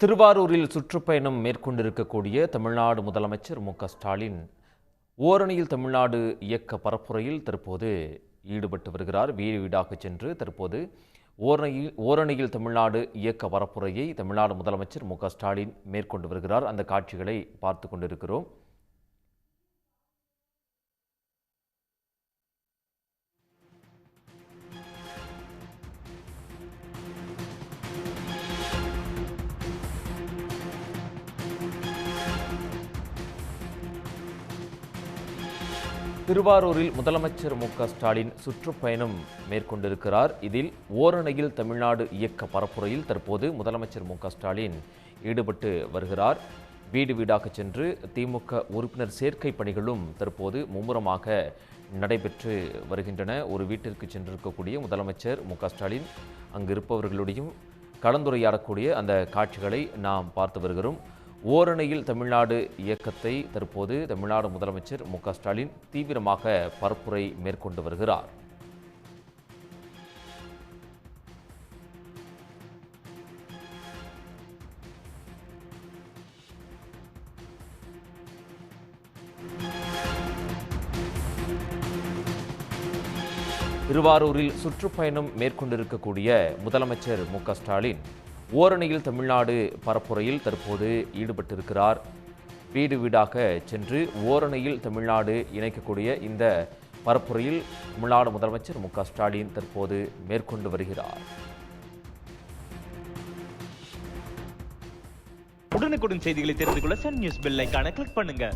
திருவாரூரில் சுற்றுப்பயணம் மேற்கொண்டிருக்கக்கூடிய தமிழ்நாடு முதலமைச்சர் மு.க.ஸ்டாலின் ஓரணியில் தமிழ்நாடு இயக்க பரப்புரையில் தற்போது ஈடுபட்டு வருகிறார். வீடு வீடாக சென்று தற்போது ஓரணியில் தமிழ்நாடு இயக்க பரப்புரையை தமிழ்நாடு முதலமைச்சர் மு.க.ஸ்டாலின் மேற்கொண்டு வருகிறார். அந்த காட்சிகளை பார்த்து கொண்டிருக்கிறோம். திருவாரூரில் முதலமைச்சர் மு.க.ஸ்டாலின் சுற்றுப்பயணம் மேற்கொண்டிருக்கிறார். இதில் ஓரணியில் தமிழ்நாடு இயக்க பரப்புரையில் தற்போது முதலமைச்சர் மு.க.ஸ்டாலின் ஈடுபட்டு வருகிறார். வீடு வீடாக சென்று திமுக உறுப்பினர் சேர்க்கை பணிகளும் தற்போது மும்முரமாக நடைபெற்று வருகின்றன. ஒரு வீட்டிற்கு சென்றிருக்கக்கூடிய முதலமைச்சர் மு.க.ஸ்டாலின் அங்கு இருப்பவர்களுடையும் கலந்துரையாடக்கூடிய அந்த காட்சிகளை நாம் பார்த்து வருகிறோம். ஓரணியில் தமிழ்நாடு இயக்கத்தை தற்போது தமிழ்நாடு முதலமைச்சர் மு.க.ஸ்டாலின் தீவிரமாக பரப்புரை மேற்கொண்டு வருகிறார். திருவாரூரில் சுற்றுப்பயணம் மேற்கொண்டிருக்கக்கூடிய முதலமைச்சர் மு.க.ஸ்டாலின் ஓரணியில் தமிழ்நாடு பரப்புரையில் தற்போது ஈடுபட்டிருக்கிறார். வீடு வீடாக சென்று ஓரணியில் தமிழ்நாடு இணைக்கக்கூடிய இந்த பரப்புரையில் தமிழ்நாடு முதலமைச்சர் மு.க.ஸ்டாலின் தற்போது மேற்கொண்டு வருகிறார். உடனுக்குடன் செய்திகளை தெரிந்து கொள்ள சன் நியூஸ் பெல் ஐகானை கிளிக் பண்ணுங்க.